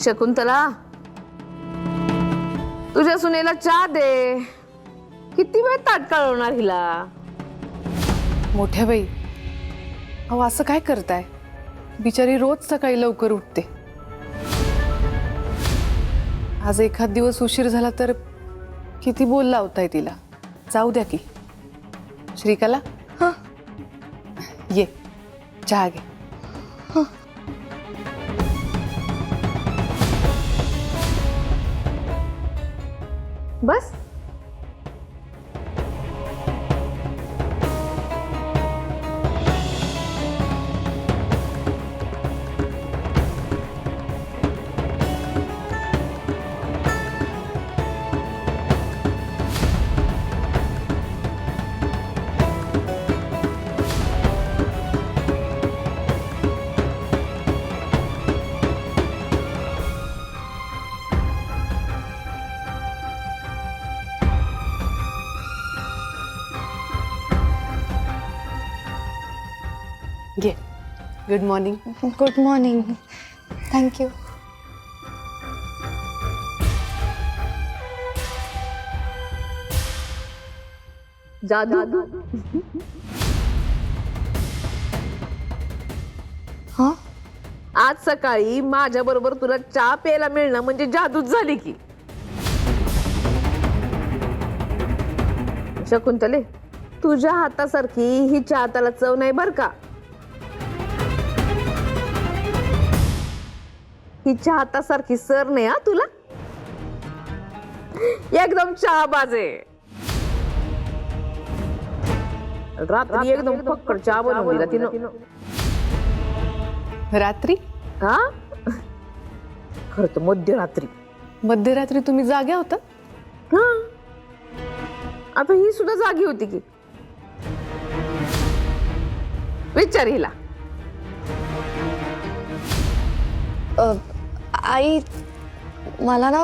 शकुंतला, तुझ्या सुनेला चहा दे. किती वेळ ताट कळवणार हिला? मोठ्या बाई, अहो असं काय करताय? बिचारी रोज सकाळी लवकर उठते. आज एखाद दिवस उशीर झाला तर किती बोल लावताय तिला. जाऊ द्या की. श्रीकला, ये चहा घे. बस. घे. Good morning. Good morning. Thank you. जादू. हा, आज सकाळी माझ्या बरोबर तुला चहा प्यायला मिळणं म्हणजे जादूच झाली की. शकुंतले, तुझ्या हातासारखी ही चहा त्याला चव नाही बर का. हिच्या हातासारखी सर नाही हा तुला. एकदम चहा बाजे. रात्री एकदम फक्कड चहा बनवून दिला तिनं. रात्री? हा, खरं तर मध्यरात्री. मध्यरात्री तुम्ही जाग्या होता? हा, आता ही सुद्धा जागी होती की. विचार हिला. आई, मला ना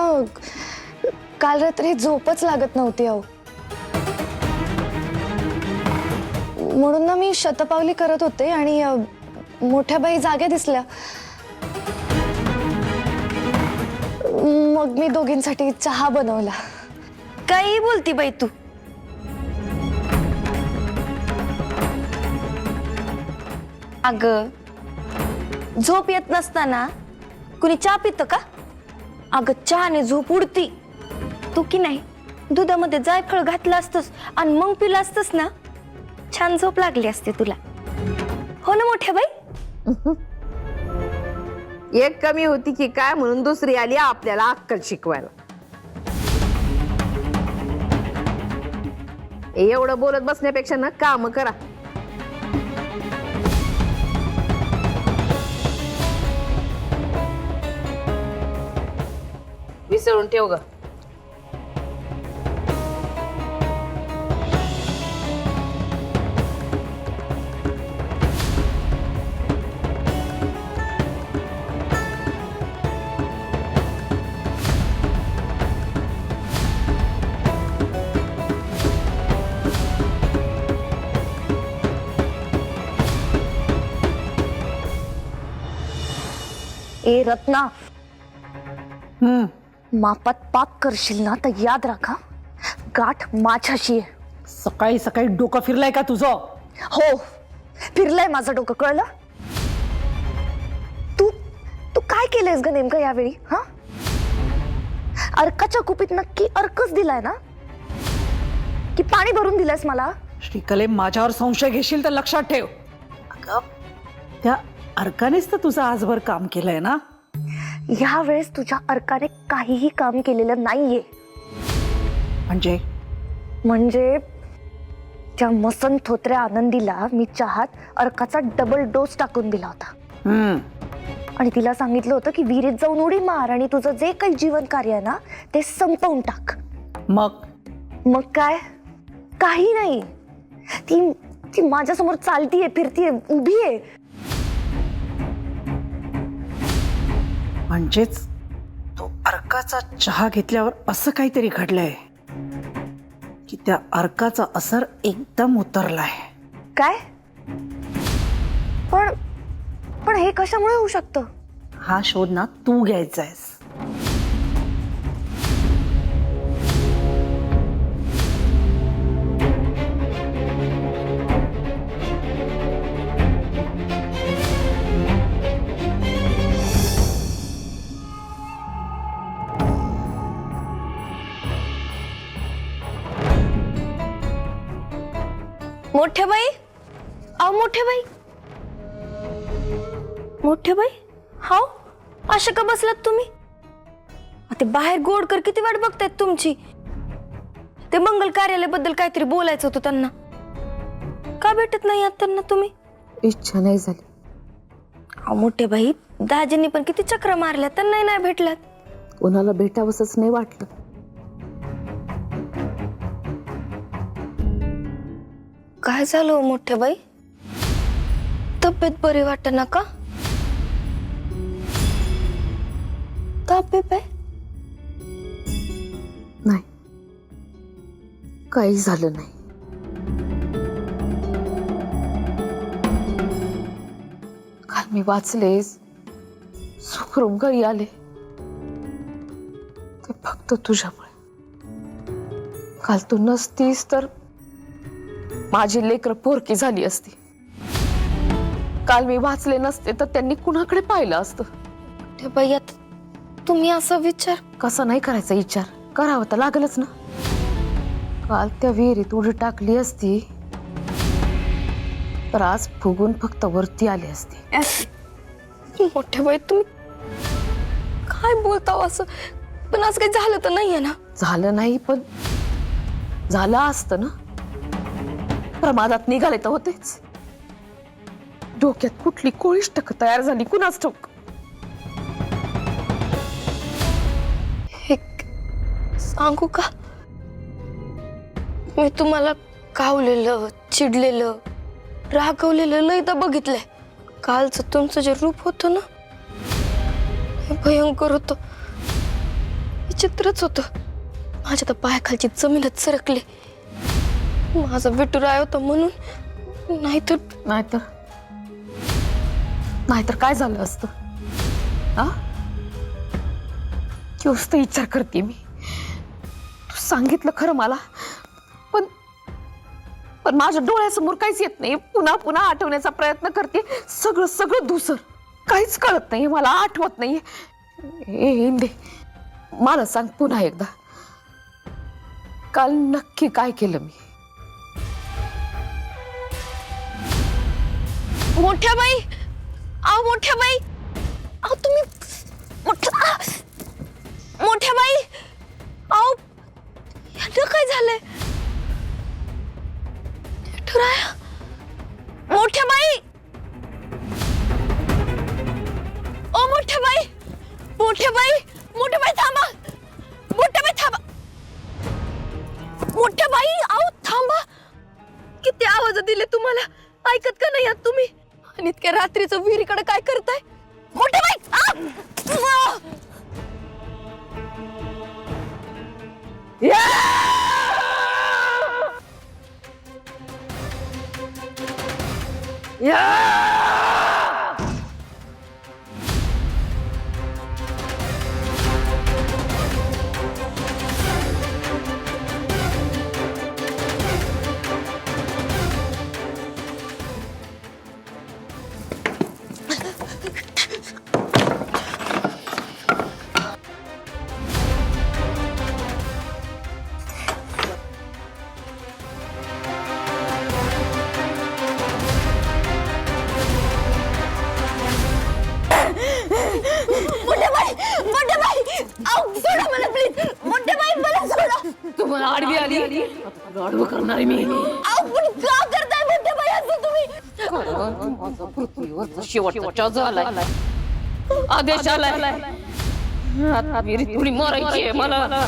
काल रात्री झोपच लागत नव्हती अहो. म्हणून ना मी शतपावली करत होते आणि मोठ्या बाई जाग्या दिसल्या. मग मी दोघींसाठी चहा बनवला. काही बोलती बाई तू. अगं, झोप येत नसताना कुणी चहा पितं का? अगं, चहाने झोप उडती. तू की नाही दुधामध्ये जायफळ घातलं असतंस आणि मग पिलं असतंस ना, छान झोप लागली असते तुला. हो ना मोठ्या बाई? एक कमी होती की काय म्हणून दुसरी आली आपल्याला अक्कल शिकवायला. एवढं बोलत बसण्यापेक्षा ना काम करा. विसरून ठेव ग. ए रत्ना, मापात पाप करशील ना तर याद राखा, गाठ माझ्याशी आहे. सकाळी सकाळी डोकं फिरलाय का तुझं? हो, फिरलंय माझं डोकं, कळलं? तू तू काय केलंयस ग नेमकं यावेळी? हा, अर्काच्या कुपीत नक्की अर्कच दिलाय ना, की पाणी भरून दिलंयस मला? श्रीकले, माझ्यावर संशय घेशील तर लक्षात ठेव. अगं, त्या अर्कानेच तर तुझं आजभर काम केलंय ना. ह्या वेळेस तुझ्या अर्काने काहीही काम केलेलं नाहीये. म्हणजे त्या मसन थोत्र्या आनंदीला मी चहात अर्काचा डबल डोस टाकून दिला होता. आणि तिला सांगितलं होतं की विहिरीत जाऊन उडी मार आणि तुझं जे काही जीवन कार्य आहे ना ते संपवून टाक. मग काय? काही नाही. ती माझ्यासमोर चालतीये, फिरतीये, उभी आहे. म्हणजेच तो अर्काचा चहा घेतल्यावर असं काहीतरी घडलंय की त्या अर्काचा असर एकदम उतरलाय. काय? पण हे कशामुळे होऊ शकतं? हा शोध ना तू घ्यायचा आहेस. मोठे बाई, अहो मोठे बाई, मोठे बाई, हाव अशा का बसलात तुम्ही? ते बाहेर गोडकर किती वाट बघतायत तुमची. ते मंगल कार्यालयाबद्दल काहीतरी बोलायचं होतं त्यांना. का भेटत नाही आहात त्यांना तुम्ही? इच्छा नाही झाली. अहो मोठे बाई, दाजींनी पण किती चक्र मारल्या, त्यांनाही नाही भेटल्यात. कोणाला भेटावंसच नाही वाटलं. काय झालं हो मोठे बाई? तब्येत बरी वाटत ना का? ताप आहे? नाही, काही झालं नाही. काल मी वाचले, सुखरूम घरी आले, ते फक्त तुझ्यामुळे. काल तू नसतीस तर माझी लेकरं पोरकी झाली असती. काल मी वाचले नसते तर त्यांनी कुणाकडे पाहिलं असतं. मोठे बाई, आता तुम्ही असा विचार कसा नाही करायचा विचार, करावा तर लागलच ना. काल त्या विहिरीत उडी टाकली असती तर आज फुगून फक्त वरती आली असती. मोठे बाई, तुम्ही काय बोलता असं? पण आज काही झालं तर नाहीये ना? झालं नाही, पण झालं असतं ना. प्रमादात निघाले तर होतेच. डोक्यात कुठली कोळिष्टक तयार झाली कुणाच ठाऊक. एक सांगू का? मी तुम्हाला कावलेलं, चिडलेलं, रागवलेलं लयदा बघितलंय. कालचं तुमचं जे रूप होतं ना, हे भयंकर होतं, विचित्रच होतं. माझ्या तर पायाखालची जमीनच सरकली. माझा विठुराय होता म्हणून, नाहीतर काय झालं असतं? नुसतं विचार करते मी. तू सांगितलं खरं मला, पण माझ्या डोळ्यासमोर काहीच येत नाही. पुन्हा पुन्हा आठवण्याचा प्रयत्न करते. सगळं धुसर, काहीच कळत नाही मला, आठवत नाही. इंदे, मला सांग पुन्हा एकदा, काल नक्की काय केलं मी? मोठ्या बाई, अहो मोठ्या बाई, अहो तुम्ही मोठ्या बाई, अहो याला काय झालंय? ठुराया, मोठ्या बाई, ओ मोठ्या बाई, मोठ्या बाई, मोठ्या बाई थांबा, मोठ्या बाई थांबा, मोठ्या बाई, अहो थांबा. किती आवाज दिले तुम्हाला, ऐकत का नाही आहात तुम्ही? आणि इतक्या रात्रीचं विहिरीकडे काय करताय? मोठे बाई, मोठे बाई, अहो सोडा मला प्लीज. मोठे बाई मला सोडा. तुम्हाला आडवी आली, आडवं करणार आहे मी. अहो पण का करताय मोठे बाई असं तुम्ही? पृथ्वीवरचा शेवटचा झालाय, आदेश आलाय. आता विहिरीत उडी मारायची आहे मला.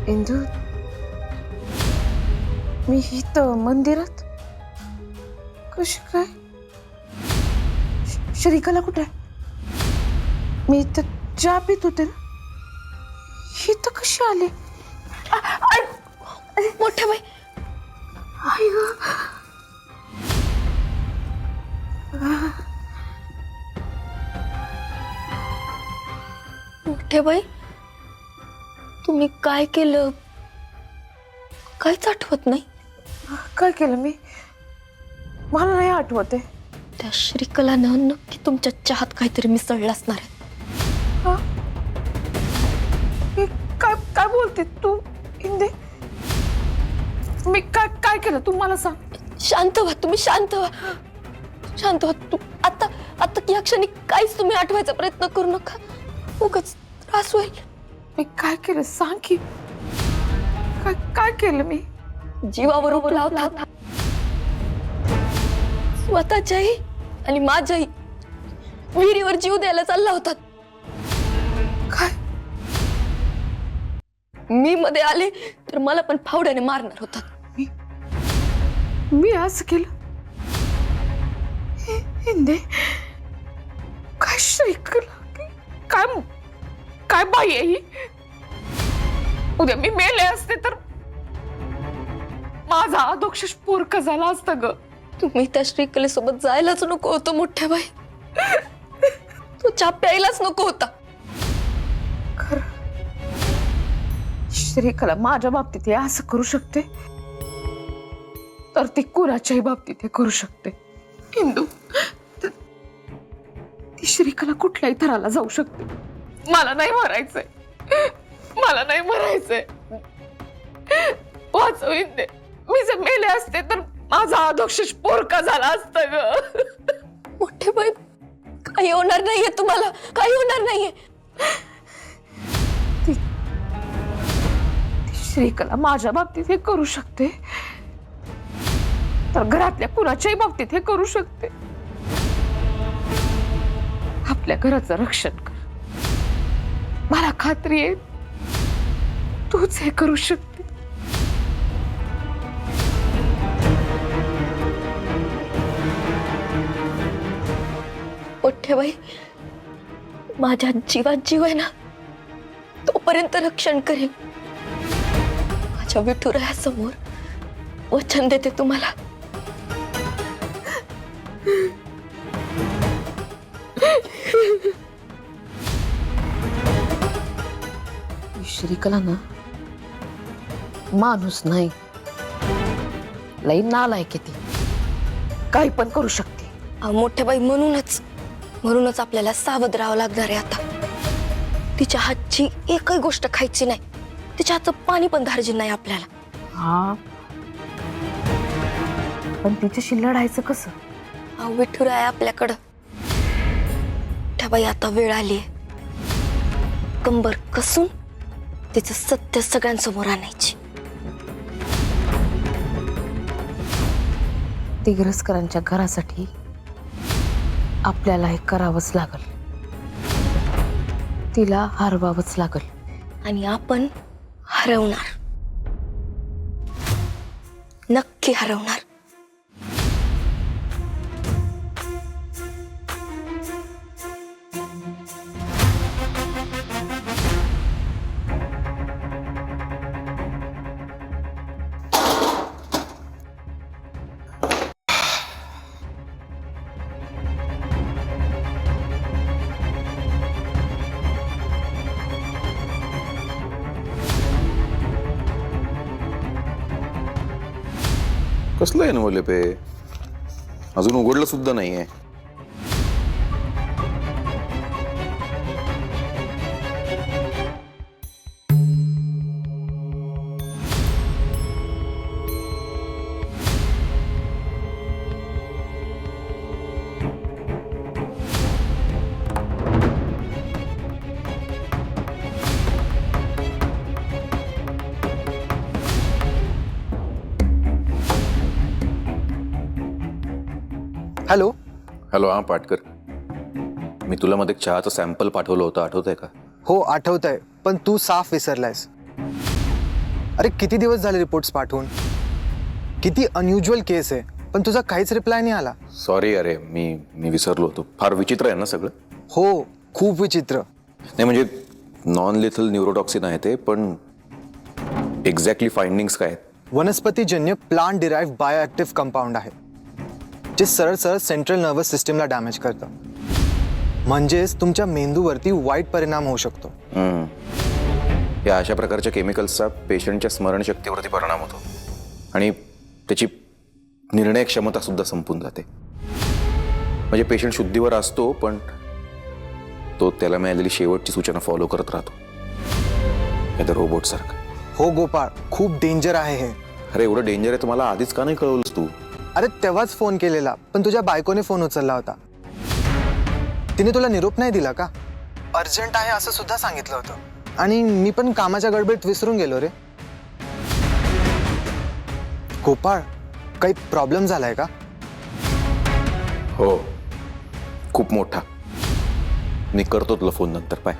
इंदू, मी इथं मंदिरात कशी काय? श्रीकला कुठे आहे? मी इथं चहा पित होते ना, इथं कशी आली? मोठ्या बाई, आई ग, मोठ्या बाई, तुम्ही काय केलं काहीच आठवत नाही. काय केलं मी? मला नाही आठवत आहे. त्या श्रीकलानं नक्की तुमच्या चहात काहीतरी मिसळलं असणार आहे. हे काय काय बोलते तू इंदे? मी काय काय केलं तू मला सांग. शांत व्हा, तुम्ही शांत व्हा, शांत व्हा. तू आता आता या क्षणी काहीच तुम्ही आठवायचा प्रयत्न करू नका, उगाच त्रास होईल. मी काय केलं सांग की. काय काय केलं मी? जीवावर उभं लावतात स्वतःच्याही आणि माझ्याही विहिरीवर जीव द्यायला चालला होता. काय? मी मध्ये आले तर मला पण फावड्याने मारणार होता. मी असं केलं? इंदे, काय श्रीकला, काय काय बाई आहे ही? उद्या मी मेले असते तर माझा अधोक्षज पोरका झाला असता ग. तुम्ही त्या श्रीकलेसोबत जायलाच नको होतं मोठ्या बाई. तो चहा प्यायलाच नको होता. खरं श्रीकला माझ्या बाबतीत हे असं करू शकते तर ती कुणाच्याही बाबतीत हे करू शकते. हिंदू, ती श्रीकला कुठल्याही थराला जाऊ शकते. मला नाही मरायचंय, मला नाही मरायचंय. वाचव इंदे. मी जर मेले असते तर माझा अधोक्षज पोरका झाला असता ग. मोठे बाई, काही होणार नाहीये तुम्हाला, काही होणार नाहीये. ती श्रीकला माझ्या बाबतीत हे करू शकते तर घरातल्या कुणाच्याही बाबतीत हे करू शकते. आपल्या घराचं रक्षण कर. मला खात्री आहे तूच हे करू शकते. मोठे बाई, माझ्या जीवात जीव आहे ना तोपर्यंत रक्षण करेल. माझ्या विठुरायासमोर वचन देते तुम्हाला. श्रीकला ना माणूस नाही, लई नालायक आहे ती. काही पण करू शकते. मोठ्या बाई, म्हणूनच आपल्याला सावध राहावं लागणार आहे आता. तिच्या हातची एकही गोष्ट खायची नाही, तिच्या हातचं पाणी पण धार्जिन नाही आपल्याला. हा, पण तिच्याशी लढायचं कसं? विठुराय आहे आपल्याकडं. त्या बाई, आता वेळ आलीये कंबर कसून तिचं सत्य सगळ्यांसमोर आणायची. दिग्रसकरांच्या घरासाठी आपल्याला हे करावंच लागल. तिला हरवावंच लागल. आणि आपण हरवणार, नक्की हरवणार. कसलं आहे ना पे, अजून उघडलं सुद्धा नाहीये. हॅलो. हॅलो, हा पाटकर. मी तुला मध्ये चहाचं सॅम्पल पाठवलं होतं, आठवत आहे का? हो आठवत आहे, पण तू साफ विसरलायस. अरे किती दिवस झाले रिपोर्ट्स पाठवून. किती अनयुज्युअल केस आहे, पण तुझा काहीच रिप्लाय नाही आला. सॉरी अरे, मी विसरलो होतो. फार विचित्र आहे ना सगळं. हो, खूप विचित्र. नाही म्हणजे नॉन लिथल न्यूरोटॉक्सिन आहे ते, पण एक्झॅक्टली फाइंडिंग्स काय आहेत? वनस्पतीजन्य प्लांट डिराइव्ह बायोएक्टिव्ह कंपाऊंड आहे, जे सरळ सरळ सेंट्रल नर्वस सिस्टीमला डॅमेज करतं. म्हणजेच तुमच्या मेंदूवरती वाईट परिणाम होऊ शकतो. या अशा प्रकारच्या केमिकल्सचा पेशंटच्या स्मरणशक्तीवरती परिणाम होतो आणि त्याची निर्णय क्षमता सुद्धा संपून जाते. म्हणजे पेशंट शुद्धीवर असतो, पण तो त्याला मिळालेली शेवटची सूचना फॉलो करत राहतो, त्या रोबोट सारखं. हो गोपाळ, खूप डेंजर आहे हे. अरे एवढं डेंजर आहे तुम्हाला आधीच का नाही कळवलंस तू? अरे तेव्हाच फोन केलेला, पण तुझ्या बायकोने फोन उचलला होता. तिने तुला निरोप नाही दिला का? अर्जंट आहे असं सुद्धा सांगितलं होतं, आणि मी पण कामाच्या गडबडीत विसरून गेलो रे. गोपाळ, काही प्रॉब्लेम झालाय का? हो, खूप मोठा. मी करतो तुला फोन नंतर. पाय.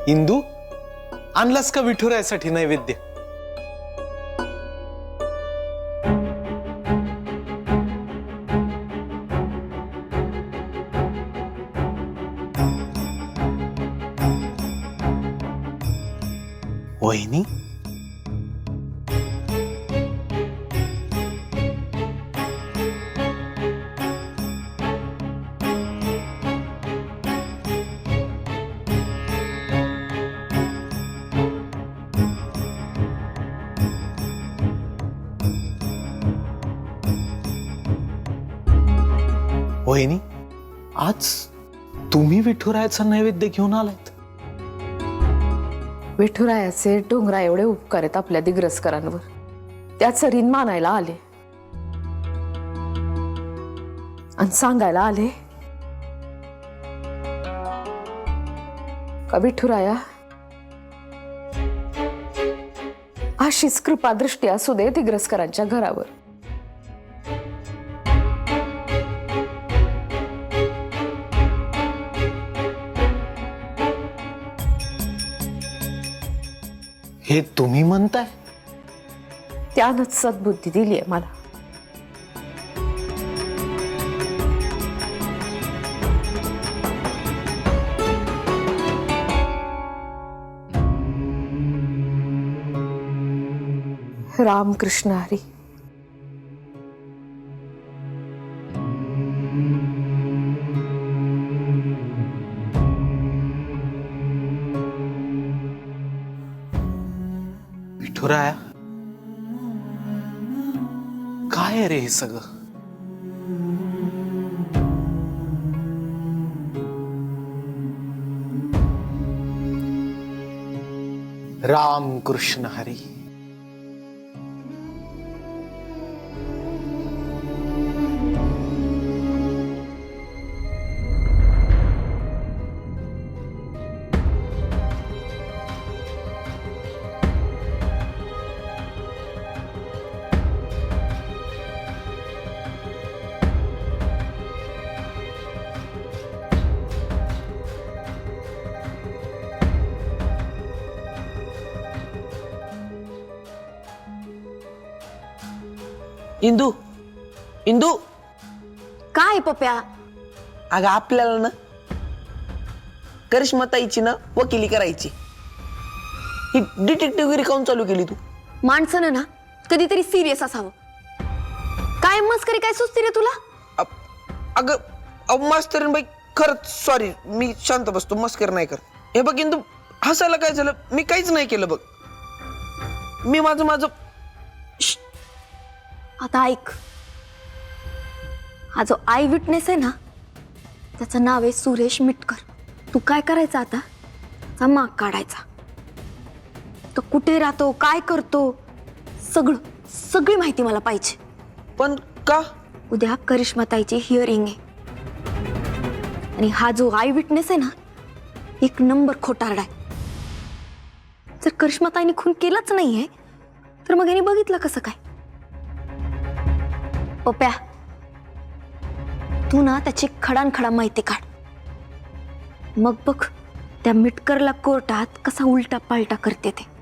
इंदू, आणलास का विठुरायासाठी नैवेद्य? वहिनी, वहिनी, आज तुम्ही विठुरायाचा नैवेद्य घेऊन आलात. विठुरायाचे डोंगरा एवढे उपकार आहेत आपल्या दिग्रसकरांवर, त्याचं ऋण मानायला आले आणि सांगायला आले का विठुराया, अशीच कृपा दृष्टी असू दे दिग्रसकरांच्या घरावर. हे तुम्ही म्हणताय? त्यानंच सद्बुद्धी दिली आहे मला. रामकृष्ण हरी. विठुराया, काय आहे रे हे सगळं? राम कृष्ण हरी. इंदू, इंदू, काय पप्या? अगं आपल्याला ना करिश्माताईची ना वकिली करायची. ही डिटेक्टिव्हगिरी काऊन चालू केली तू? माणसानं ना कधीतरी सिरियस असावं. काय मस्करी काय सुचते रे तुला? अगं मास्तरीन बाई, खरंच सॉरी, मी शांत बसतो, मस्कर नाही कर. हे बघ इंदू, हसायला काय झालं? मी काहीच नाही केलं बघ. मी माझं आता ऐक, हा जो आय विटनेस आहे ना, त्याचं नाव आहे सुरेश मिटकर. तू काय करायचं आता? त्याचा माग काढायचा. तो कुठे राहतो, काय करतो, सगळी माहिती मला पाहिजे. पण का? उद्या करिश्माताईची हिअरिंग आहे आणि हा जो आय विटनेस आहे ना, एक नंबर खोटारडा आहे. जर करिश्माताईने खून केलाच नाहीये तर मग यांनी बघितलं कसं काय? पप्या, तू ना त्याची खडानखडा माहिती काढ. मग बघ त्या मिटकरला कोर्टात कसा उलटा पालटा करते ते.